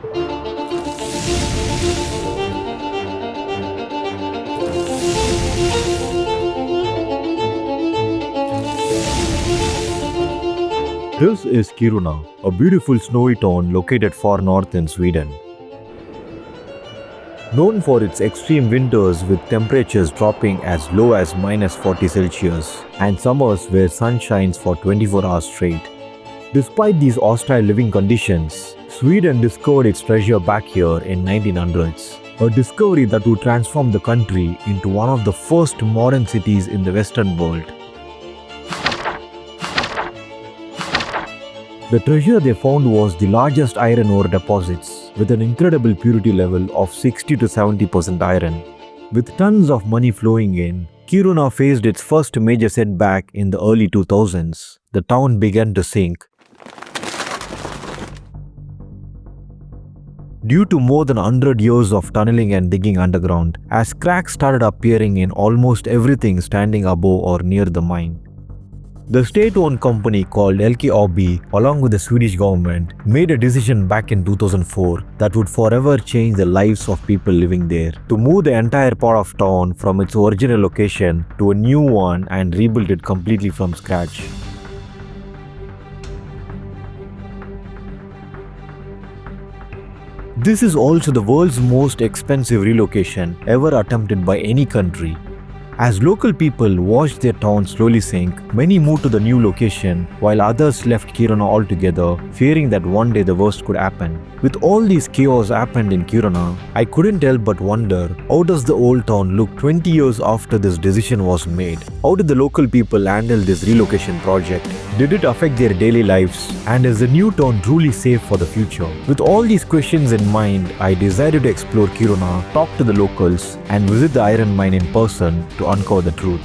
This is Kiruna, a beautiful snowy town located far north in Sweden. Known for its extreme winters with temperatures dropping as low as -40 Celsius and summers where sun shines for 24 hours straight. Despite these hostile living conditions, Sweden discovered its treasure back here in 1900s, a discovery that would transform the country into one of the first modern cities in the Western world. The treasure they found was the largest iron ore deposits, with an incredible purity level of 60 to 70% iron. With tons of money flowing in, Kiruna faced its first major setback in the early 2000s. The town began to sink. Due to more than 100 years of tunneling and digging underground, as cracks started appearing in almost everything standing above or near the mine. The state-owned company called LKAB, along with the Swedish government, made a decision back in 2004 that would forever change the lives of people living there, to move the entire part of town from its original location to a new one and rebuild it completely from scratch. This is also the world's most expensive relocation ever attempted by any country. As local people watched their town slowly sink, many moved to the new location while others left Kiruna altogether, fearing that one day the worst could happen. With all these chaos happened in Kiruna, I couldn't help but wonder, how does the old town look 20 years after this decision was made? How did the local people handle this relocation project? Did it affect their daily lives? And is the new town truly safe for the future? With all these questions in mind, I decided to explore Kiruna, talk to the locals, and visit the iron mine in person to uncover the truth.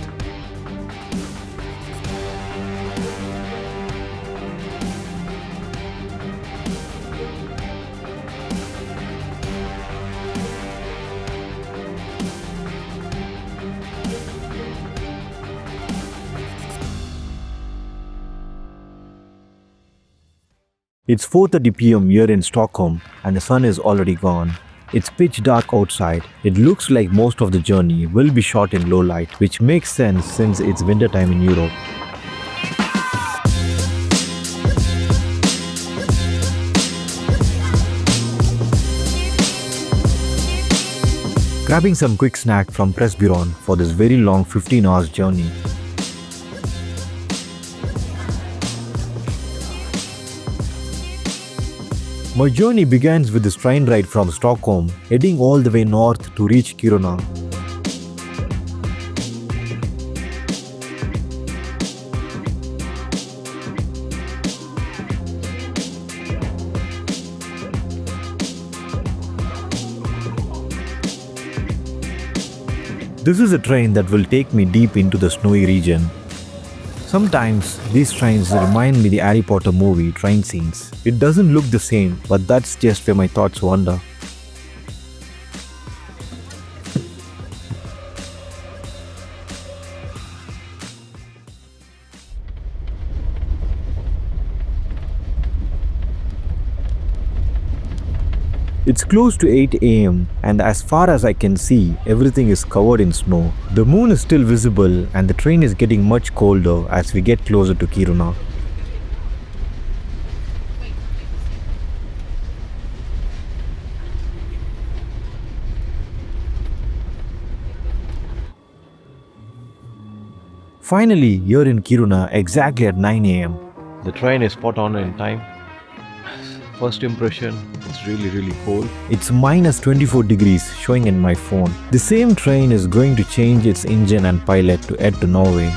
It's 4:30 p.m. here in Stockholm and the sun is already gone. It's pitch dark outside. It looks like most of the journey will be shot in low light, which makes sense since it's winter time in Europe. Grabbing some quick snack from Pressbyrån for this very long 15 hours journey. My journey begins with this train ride from Stockholm, heading all the way north to reach Kiruna. This is a train that will take me deep into the snowy region. Sometimes these trains remind me the Harry Potter movie train scenes. It doesn't look the same, but that's just where my thoughts wander. It's close to 8 AM and as far as I can see, everything is covered in snow. The moon is still visible and the train is getting much colder as we get closer to Kiruna. Finally, here in Kiruna exactly at 9 AM. The train is spot on in time. First impression, it's really cold. It's -24 degrees showing in my phone. The same train is going to change its engine and pilot to head to Norway.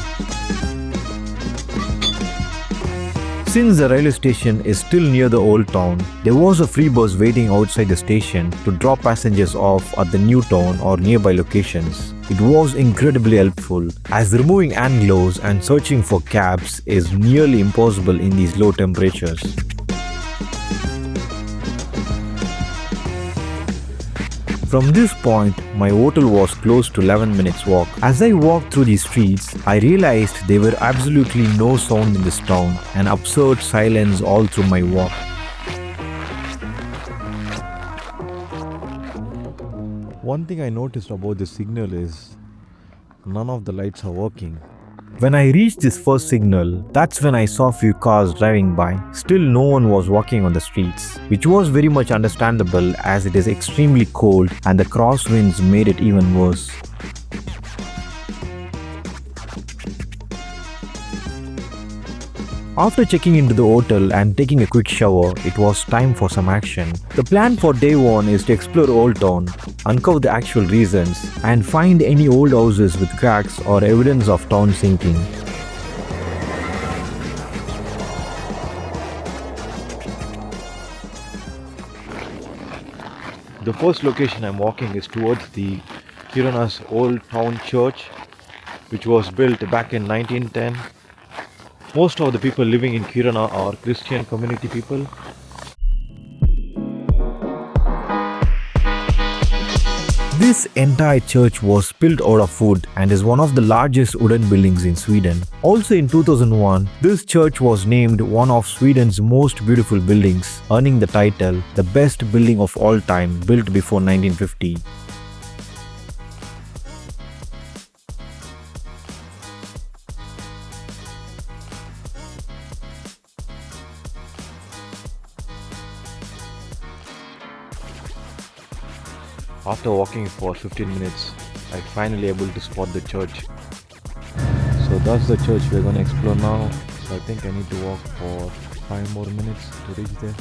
Since the railway station is still near the old town, there was a free bus waiting outside the station to drop passengers off at the new town or nearby locations. It was incredibly helpful, as removing hand gloves and searching for cabs is nearly impossible in these low temperatures. From this point, my hotel was close to 11 minutes walk. As I walked through these streets, I realized there were absolutely no sound in this town, an absurd silence all through my walk. One thing I noticed about this signal is none of the lights are working. When I reached this first signal, that's when I saw a few cars driving by. Still no one was walking on the streets, which was very much understandable as it is extremely cold and the crosswinds made it even worse. After checking into the hotel and taking a quick shower, it was time for some action. The plan for day 1 is to explore Old Town, uncover the actual reasons, and find any old houses with cracks or evidence of town sinking. The first location I'm walking is towards the Kiruna's Old Town Church, which was built back in 1910. Most of the people living in Kiruna are Christian community people. This entire church was built out of wood and is one of the largest wooden buildings in Sweden. Also in 2001, this church was named one of Sweden's most beautiful buildings, earning the title the best building of all time built before 1950. After walking for 15 minutes, I finally able to spot the church. So that's the church we're going to explore now. So I think I need to walk for 5 more minutes to reach there.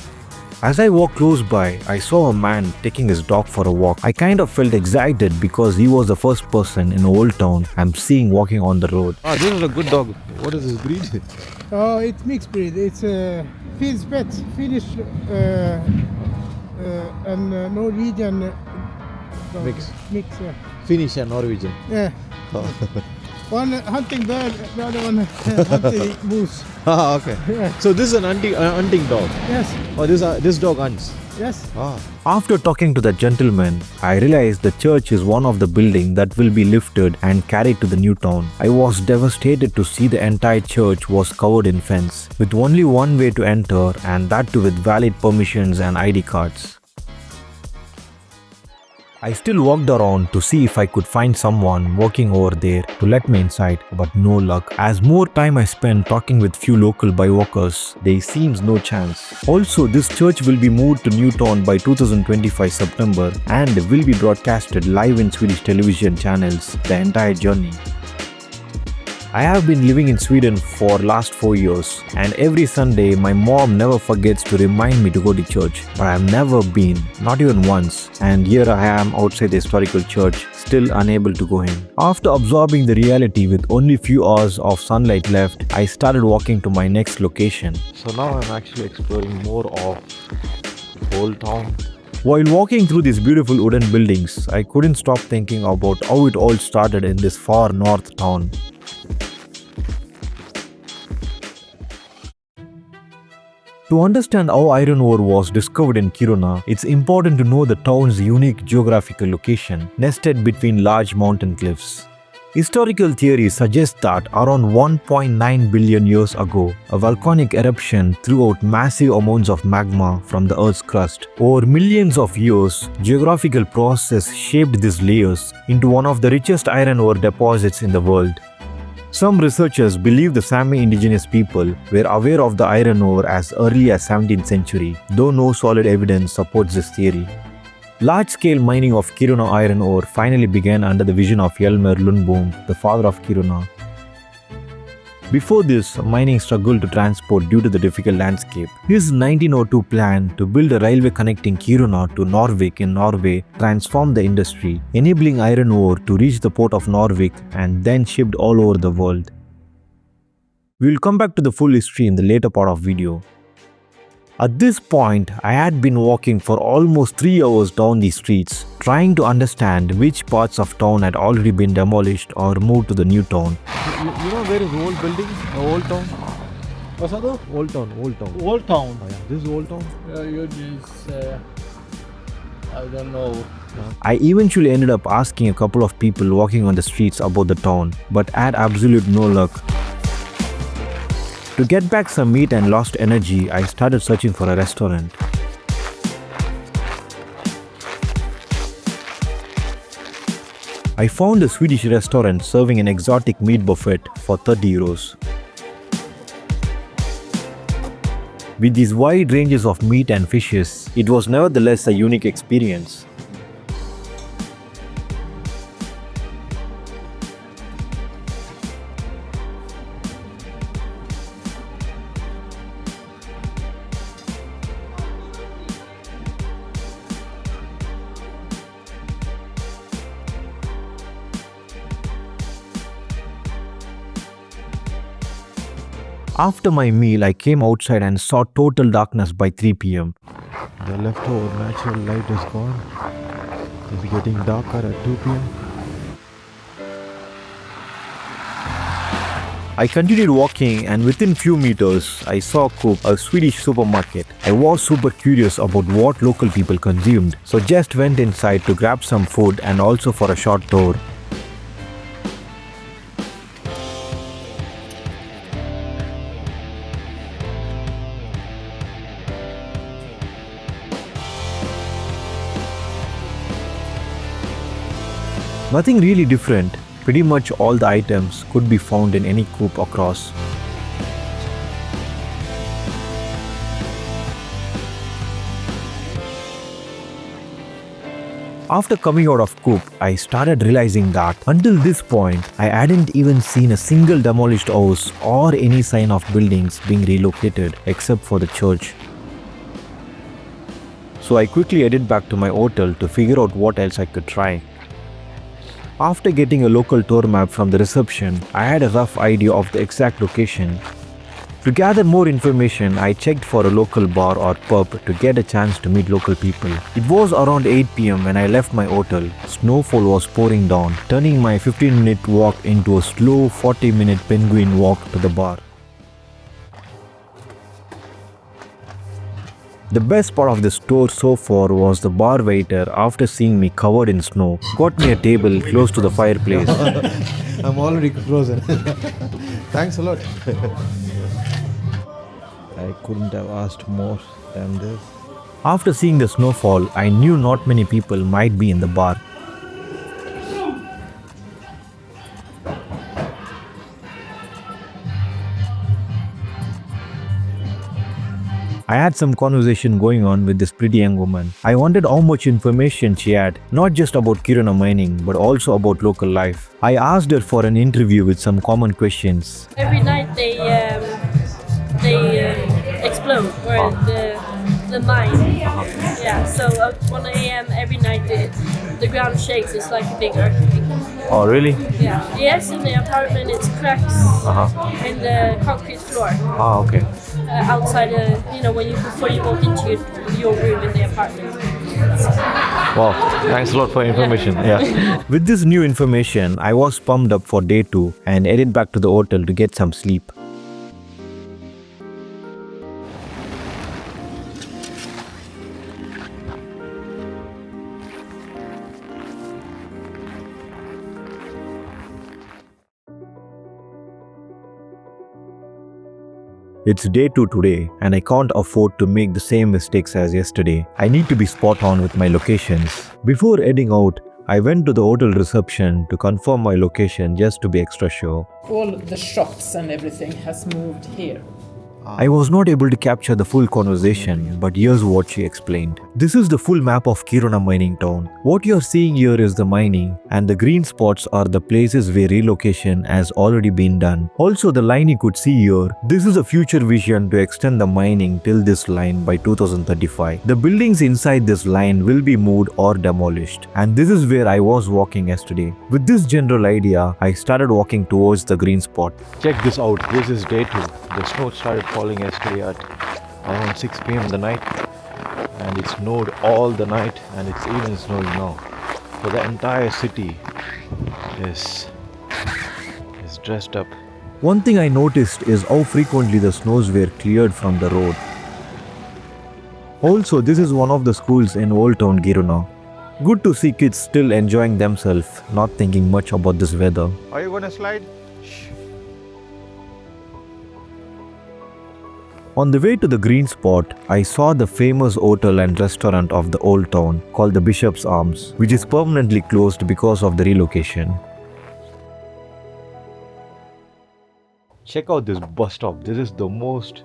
As I walked close by, I saw a man taking his dog for a walk. I kind of felt excited because he was the first person in Old Town I'm seeing walking on the road. This is a good dog. What is this breed? Oh, it's mixed breed. It's a Finnish and Norwegian. Mix, yeah. Finnish and Norwegian. Yeah. Oh. One hunting bird, the other one hunting moose. Okay. Yeah. So this is an hunting dog? Yes. Oh, this dog hunts? Yes. After talking to the gentleman, I realized the church is one of the buildings that will be lifted and carried to the new town. I was devastated to see the entire church was covered in fence, with only one way to enter, and that too with valid permissions and ID cards. I still walked around to see if I could find someone working over there to let me inside, but no luck. As more time I spent talking with few local bywalkers, there seems no chance. Also, this church will be moved to Newtown by 2025 September and will be broadcasted live in Swedish television channels the entire journey. I have been living in Sweden for last 4 years, and every Sunday my mom never forgets to remind me to go to church, but I have never been, not even once, and here I am outside the historical church, still unable to go in. After absorbing the reality with only few hours of sunlight left, I started walking to my next location. So now I'm actually exploring more of Old Town. While walking through these beautiful wooden buildings, I couldn't stop thinking about how it all started in this far north town. To understand how iron ore was discovered in Kiruna, it's important to know the town's unique geographical location, nested between large mountain cliffs. Historical theories suggest that around 1.9 billion years ago, a volcanic eruption threw out massive amounts of magma from the Earth's crust. Over millions of years, geographical process shaped these layers into one of the richest iron ore deposits in the world. Some researchers believe the Sami indigenous people were aware of the iron ore as early as 17th century, though no solid evidence supports this theory. Large-scale mining of Kiruna iron ore finally began under the vision of Hjalmar Lundbom, the father of Kiruna. Before this, mining struggled to transport due to the difficult landscape. His 1902 plan to build a railway connecting Kiruna to Narvik in Norway transformed the industry, enabling iron ore to reach the port of Narvik and then shipped all over the world. We will come back to the full history in the later part of video. At this point, I had been walking for almost 3 hours down these streets, trying to understand which parts of town had already been demolished or moved to the new town. You know where is old building? Old town? What's that? Old town. Old town. Oh, yeah. This is old town? You just, I don't know. I eventually ended up asking a couple of people walking on the streets about the town, but had absolute no luck. To get back some meat and lost energy, I started searching for a restaurant. I found a Swedish restaurant serving an exotic meat buffet for 30 euros. With these wide ranges of meat and fishes, it was nevertheless a unique experience. After my meal, I came outside and saw total darkness by 3 p.m. The leftover natural light is gone. It's getting darker at 2 p.m. I continued walking and within few meters, I saw Coop, a Swedish supermarket. I was super curious about what local people consumed, so just went inside to grab some food and also for a short tour. Nothing really different, pretty much all the items could be found in any Coop across. After coming out of Coop, I started realizing that until this point, I hadn't even seen a single demolished house or any sign of buildings being relocated except for the church. So I quickly headed back to my hotel to figure out what else I could try. After getting a local tour map from the reception, I had a rough idea of the exact location. To gather more information, I checked for a local bar or pub to get a chance to meet local people. It was around 8 p.m. when I left my hotel. Snowfall was pouring down, turning my 15-minute walk into a slow 40-minute penguin walk to the bar. The best part of the store so far was the bar waiter, after seeing me covered in snow, got me a table close to the fireplace. I'm already frozen. Thanks a lot. I couldn't have asked more than this. After seeing the snowfall, I knew not many people might be in the bar. I had some conversation going on with this pretty young woman. I wondered how much information she had, not just about Kiruna mining, but also about local life. I asked her for an interview with some common questions. Every night they explode, or the mine. Yeah, so at 1 a.m. every night the ground shakes. It's like a big earthquake. Oh, really? Yeah. Yes, in the apartment it's cracks in the concrete floor. Ah, okay. Outside, before you walk into your room in the apartment. Wow, thanks a lot for information. Yeah. With this new information, I was pumped up for day 2 and headed back to the hotel to get some sleep. It's day 2 today and I can't afford to make the same mistakes as yesterday. I need to be spot on with my locations. Before heading out, I went to the hotel reception to confirm my location just to be extra sure. All the shops and everything has moved here. I was not able to capture the full conversation, but here's what she explained. This is the full map of Kiruna mining town. What you're seeing here is the mining, and the green spots are the places where relocation has already been done. Also, the line you could see here, this is a future vision to extend the mining till this line by 2035. The buildings inside this line will be moved or demolished, and this is where I was walking yesterday. With this general idea, I started walking towards the green spot. Check this out, this is day 2. The snow started falling yesterday at around 6 p.m. in the night, and it snowed all the night, and it's even snowing now. So the entire city is dressed up. One thing I noticed is how frequently the snows were cleared from the road. Also, this is one of the schools in Old Town Kiruna. Good to see kids still enjoying themselves, not thinking much about this weather. Are you gonna slide? On the way to the green spot, I saw the famous hotel and restaurant of the old town called the Bishop's Arms, which is permanently closed because of the relocation. Check out this bus stop. This is the most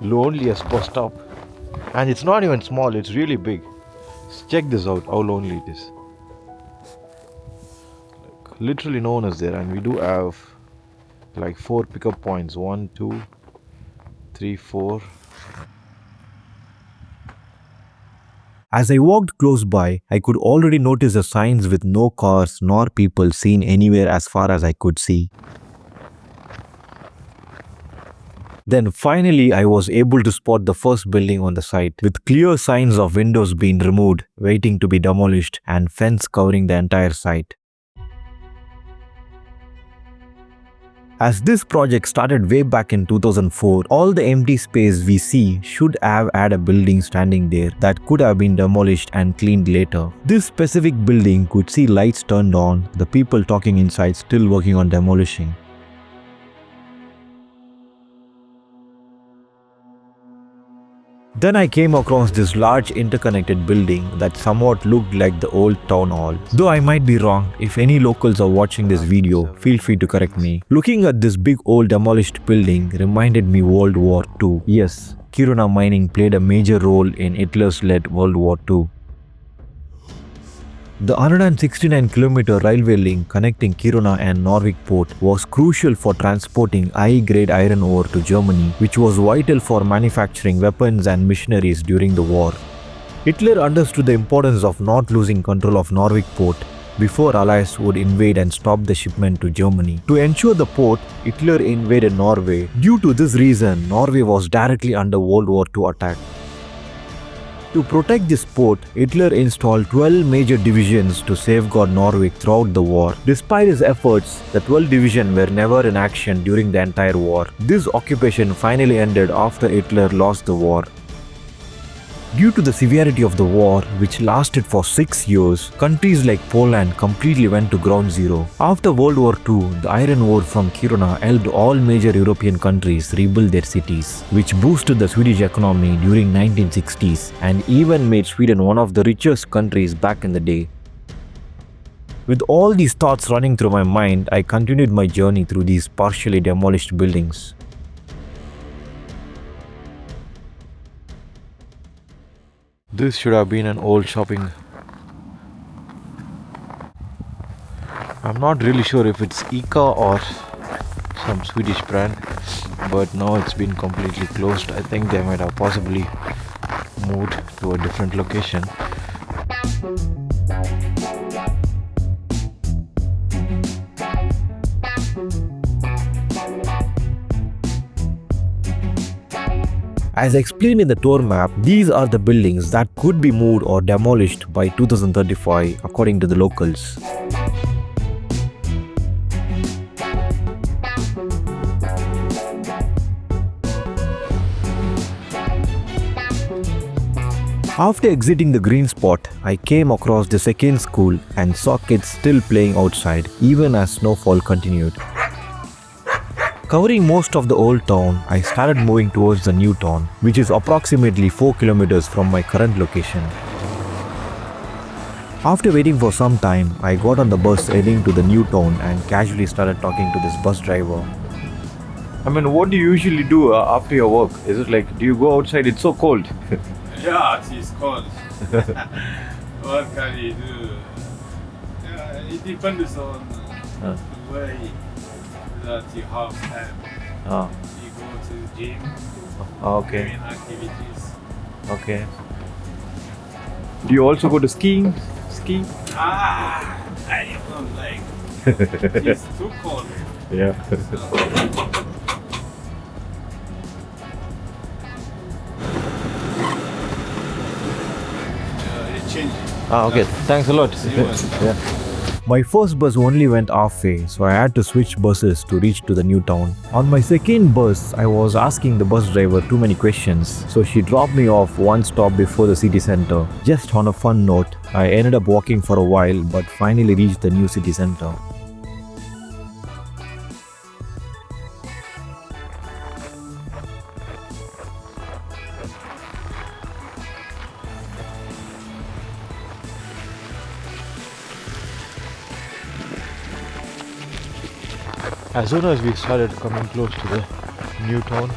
loneliest bus stop. And it's not even small, it's really big. Check this out, how lonely it is. Like, literally no one is there, and we do have like 4 pickup points. 1, 2, 3, 4. As I walked close by, I could already notice the signs with no cars nor people seen anywhere as far as I could see. Then finally I was able to spot the first building on the site with clear signs of windows being removed, waiting to be demolished, and fence covering the entire site. As this project started way back in 2004, all the empty space we see should have had a building standing there that could have been demolished and cleaned later. This specific building could see lights turned on, the people talking inside still working on demolishing. Then I came across this large interconnected building that somewhat looked like the old town hall. Though I might be wrong, if any locals are watching this video, feel free to correct me. Looking at this big old demolished building reminded me World War II. Yes, Kiruna mining played a major role in Hitler's led World War II. The 169-kilometer railway link connecting Kiruna and Narvik port was crucial for transporting high-grade iron ore to Germany, which was vital for manufacturing weapons and machineries during the war. Hitler understood the importance of not losing control of Narvik port before Allies would invade and stop the shipment to Germany. To ensure the port, Hitler invaded Norway. Due to this reason, Norway was directly under World War II attack. To protect this port, Hitler installed 12 major divisions to safeguard Norway throughout the war. Despite his efforts, the 12 divisions were never in action during the entire war. This occupation finally ended after Hitler lost the war. Due to the severity of the war, which lasted for 6 years, countries like Poland completely went to ground zero. After World War II, the iron ore from Kiruna helped all major European countries rebuild their cities, which boosted the Swedish economy during 1960s and even made Sweden one of the richest countries back in the day. With all these thoughts running through my mind, I continued my journey through these partially demolished buildings. This should have been an old shopping. I'm not really sure if it's ICA or some Swedish brand, but now it's been completely closed. I think they might have possibly moved to a different location. As explained in the tour map, these are the buildings that could be moved or demolished by 2035 according to the locals. After exiting the green spot, I came across the second school and saw kids still playing outside even as snowfall continued. Covering most of the old town, I started moving towards the new town, which is approximately 4 kilometers from my current location. After waiting for some time, I got on the bus heading to the new town and casually started talking to this bus driver. I mean, what do you usually do after your work? Is it like, do you go outside? It's so cold. Yeah, it is cold. What can you do? It depends on the way that you have time. You go to gym, Okay. doing activities. Okay. Do you also go to skiing? Ski? I don't like. It's too cold. Yeah. It changes. Okay. Thanks a lot. See you later. Yeah. My first bus only went halfway, so I had to switch buses to reach to the new town. On my second bus, I was asking the bus driver too many questions, so she dropped me off one stop before the city center. Just on a fun note, I ended up walking for a while but finally reached the new city center. As soon as we started coming close to the new town,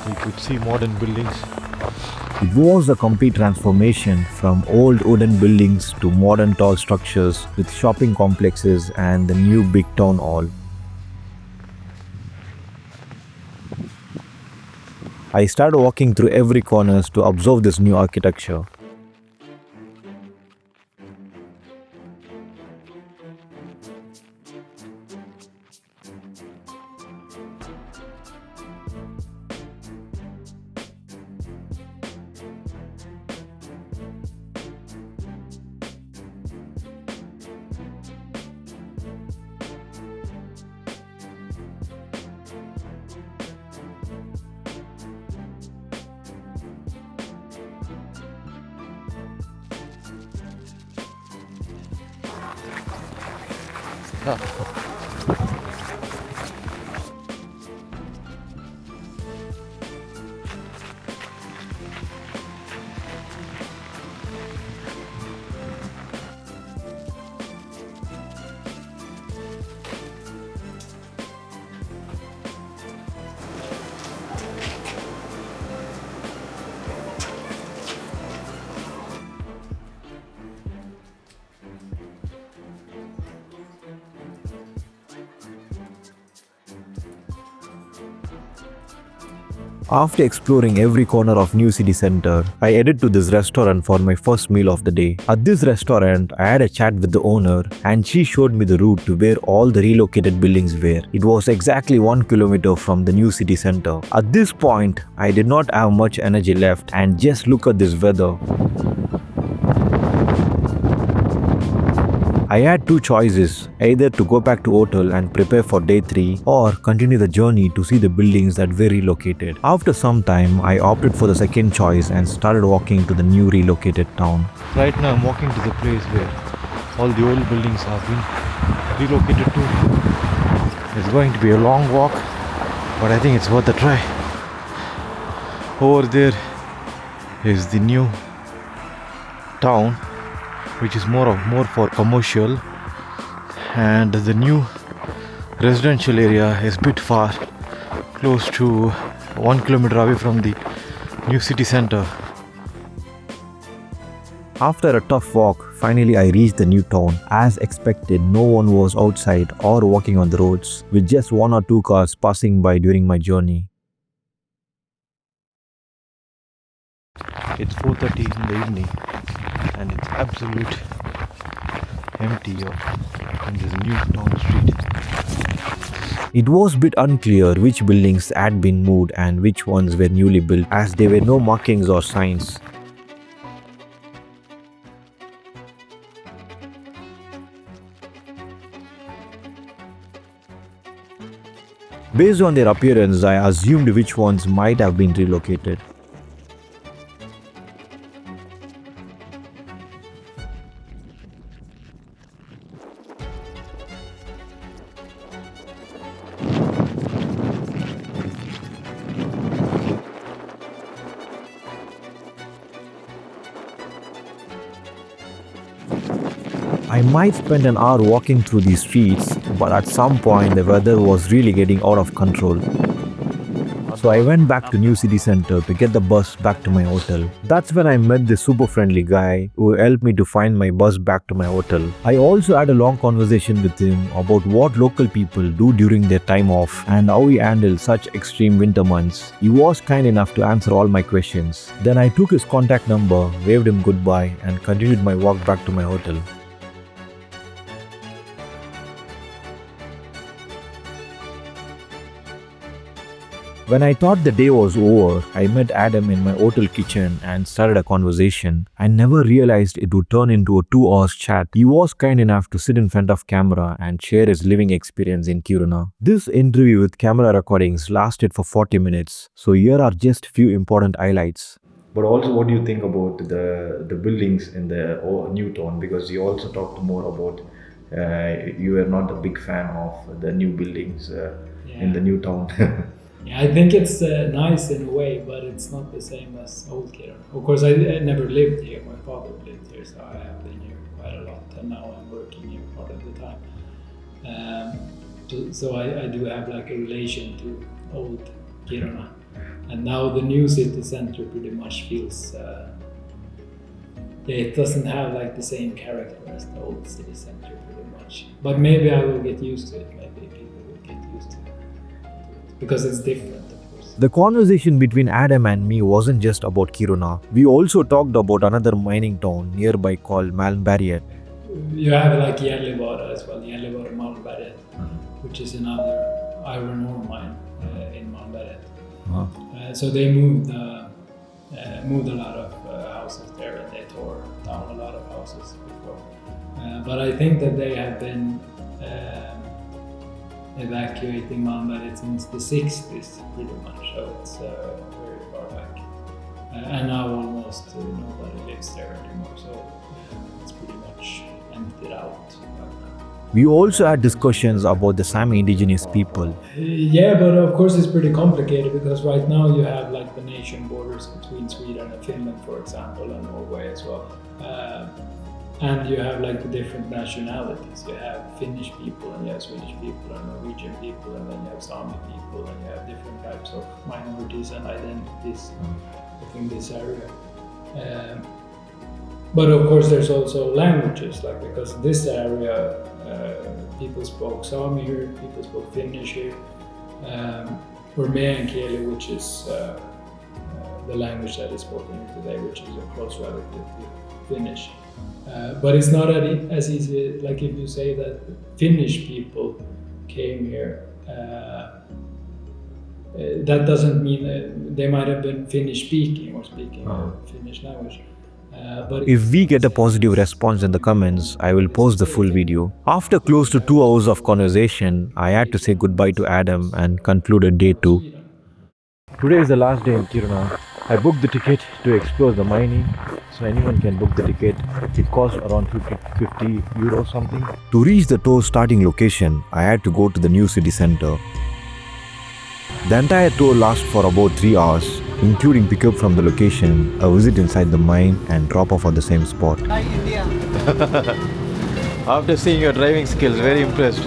we could see modern buildings. It was a complete transformation from old wooden buildings to modern tall structures with shopping complexes and the new big town hall. I started walking through every corners to observe this new architecture. After exploring every corner of New City Center, I headed to this restaurant for my first meal of the day. At this restaurant, I had a chat with the owner and she showed me the route to where all the relocated buildings were. It was exactly 1 kilometer from the New City Center. At this point, I did not have much energy left and just look at this weather. I had two choices, either to go back to hotel and prepare for day 3 or continue the journey to see the buildings that were relocated. After some time, I opted for the second choice and started walking to the new relocated town. Right now I'm walking to the place where all the old buildings have been relocated to. It's going to be a long walk, but I think it's worth a try. Over there is the new town, which is more for commercial, and the new residential area is a bit far, close to 1 kilometer away from the new city center. After a tough walk, finally I reached the new town. As expected, no one was outside or walking on the roads, with just 1 or 2 cars passing by during my journey. It's 4:30 in the evening and it's absolute empty here in this new town street. It was a bit unclear which buildings had been moved and which ones were newly built, as there were no markings or signs. Based on their appearance, I assumed which ones might have been relocated. I might spend an hour walking through these streets, but at some point the weather was really getting out of control. So I went back to New City Center to get the bus back to my hotel. That's when I met this super friendly guy who helped me to find my bus back to my hotel. I also had a long conversation with him about what local people do during their time off and how he handled such extreme winter months. He was kind enough to answer all my questions. Then I took his contact number, waved him goodbye, and continued my walk back to my hotel. When I thought the day was over, I met Adam in my hotel kitchen and started a conversation. I never realized it would turn into a 2 hour chat. He was kind enough to sit in front of camera and share his living experience in Kiruna. This interview with camera recordings lasted for 40 minutes, so here are just few important highlights. But also, what do you think about the buildings in the new town? Because you also talked more about you were not a big fan of the new buildings in the new town. Yeah, I think it's nice in a way, but it's not the same as old Kiruna. Of course, I never lived here. My father lived here, so I have been here quite a lot, and now I'm working here part of the time. So I do have like a relation to old Kiruna. And now the new city center pretty much feels, it doesn't have like the same character as the old city center pretty much. But maybe I will get used to it, maybe people will get used to it. Because it's different, of course. The conversation between Adam and me wasn't just about Kiruna. We also talked about another mining town nearby called Malmberget. You have like Gällivare as well, Gällivare Malmberget, which is another iron ore mine in Malmberget. So they moved a lot of houses there, and they tore down a lot of houses before. But I think that they have been evacuating Malmberget since the 60s, pretty much. So it's very far back, and now almost nobody lives there anymore. So it's pretty much emptied out right now. We also had discussions about the Sami indigenous people. Yeah, but of course it's pretty complicated because right now you have like the nation borders between Sweden and Finland, for example, and Norway as well. And you have like the different nationalities. You have Finnish people, and you have Swedish people, and Norwegian people, and then you have Sami people, and you have different types of minorities and identities within this area. But of course there's also languages, like because this area people spoke Sami here, people spoke Finnish here, or Meänkieli, which is the language that is spoken here today, which is a close relative to Finnish. But it's not as easy, like if you say that Finnish people came here, that doesn't mean that they might have been Finnish speaking or speaking Finnish language. But If we get a positive response in the comments, I will post the full video. After close to 2 hours of conversation, I had to say goodbye to Adam and concluded day 2. Today is the last day in Kiruna. I booked the ticket to explore the mining, so anyone can book the ticket. It costs around 50 euros something. To reach the tour starting location, I had to go to the new city center. The entire tour lasts for about 3 hours, including pickup from the location, a visit inside the mine and drop off at the same spot. Hi, India. After seeing your driving skills, very impressed.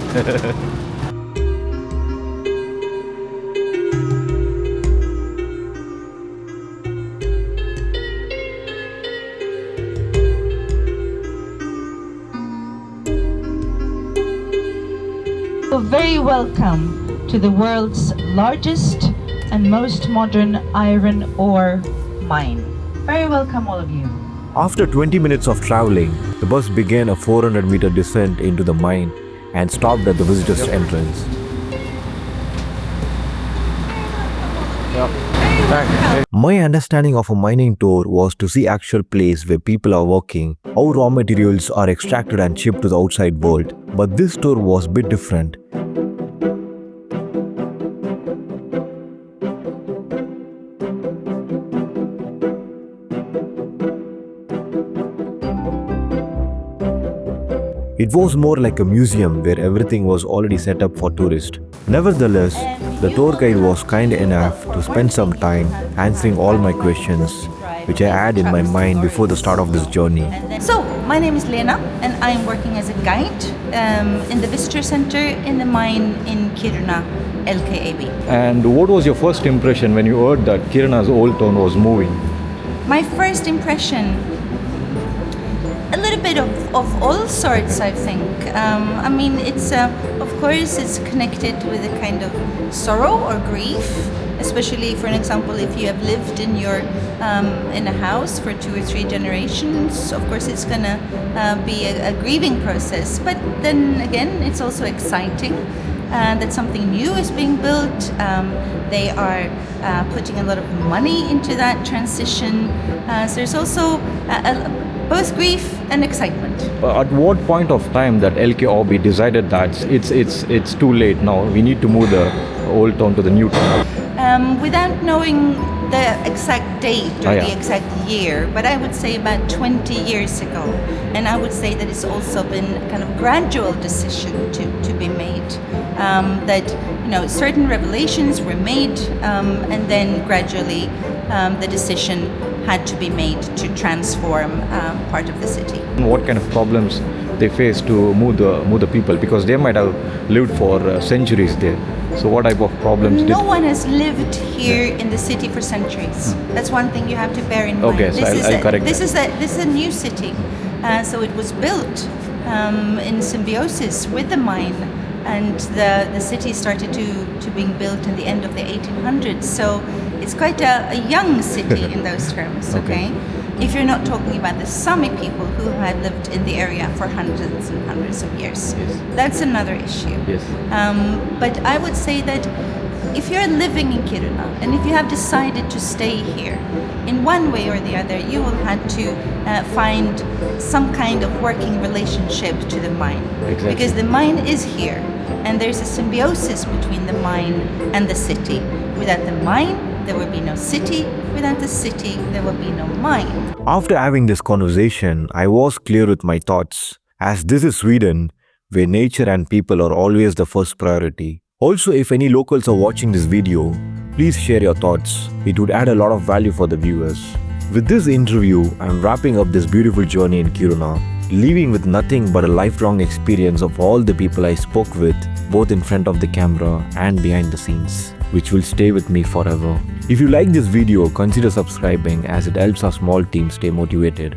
Very welcome to the world's largest and most modern iron ore mine. Very welcome, all of you. After 20 minutes of traveling, the bus began a 400-meter descent into the mine and stopped at the visitors' entrance. My understanding of a mining tour was to see actual place where people are working, how raw materials are extracted and shipped to the outside world. But this tour was a bit different. It was more like a museum where everything was already set up for tourists. Nevertheless, the tour guide was kind enough to spend some time answering all my questions, which I had in my mind before the start of this journey. So, my name is Lena, and I am working as a guide in the visitor center in the mine in Kiruna, LKAB. And what was your first impression when you heard that Kiruna's old town was moving? My first impression, a little bit of all sorts, I think. I mean, it's of course it's connected with a kind of sorrow or grief, especially, for an example, if you have lived in your in a house for 2 or 3 generations. Of course, it's gonna be a grieving process. But then again, it's also exciting that something new is being built. They are putting a lot of money into that transition. So there's also both grief and excitement. At what point of time that LKAB decided that it's too late now, we need to move the old town to the new town? Without knowing the exact date or the exact year, but I would say about 20 years ago. And I would say that it's also been a kind of gradual decision to be made. That certain revelations were made, and then gradually the decision had to be made to transform part of the city. What kind of problems they face to move the people, because they might have lived for centuries there. So what type of problems No one has lived here in the city for centuries. That's one thing you have to bear in mind. Okay, so I'll correct this is a new city. So it was built in symbiosis with the mine, and the city started to being built in the end of the 1800s. So it's quite a young city in those terms, okay? If you're not talking about the Sami people who had lived in the area for hundreds and hundreds of years. Yes. That's another issue. Yes. But I would say that if you're living in Kiruna and if you have decided to stay here, in one way or the other, you will have to find some kind of working relationship to the mine. Exactly. Because the mine is here, and there's a symbiosis between the mine and the city. Without the mine, there will be no city. Without the city, there will be no mine. After having this conversation, I was clear with my thoughts, as this is Sweden, where nature and people are always the first priority. Also, if any locals are watching this video, please share your thoughts. It would add a lot of value for the viewers. With this interview, I'm wrapping up this beautiful journey in Kiruna, leaving with nothing but a lifelong experience of all the people I spoke with, both in front of the camera and behind the scenes, which will stay with me forever. If you like this video, consider subscribing, as it helps our small team stay motivated.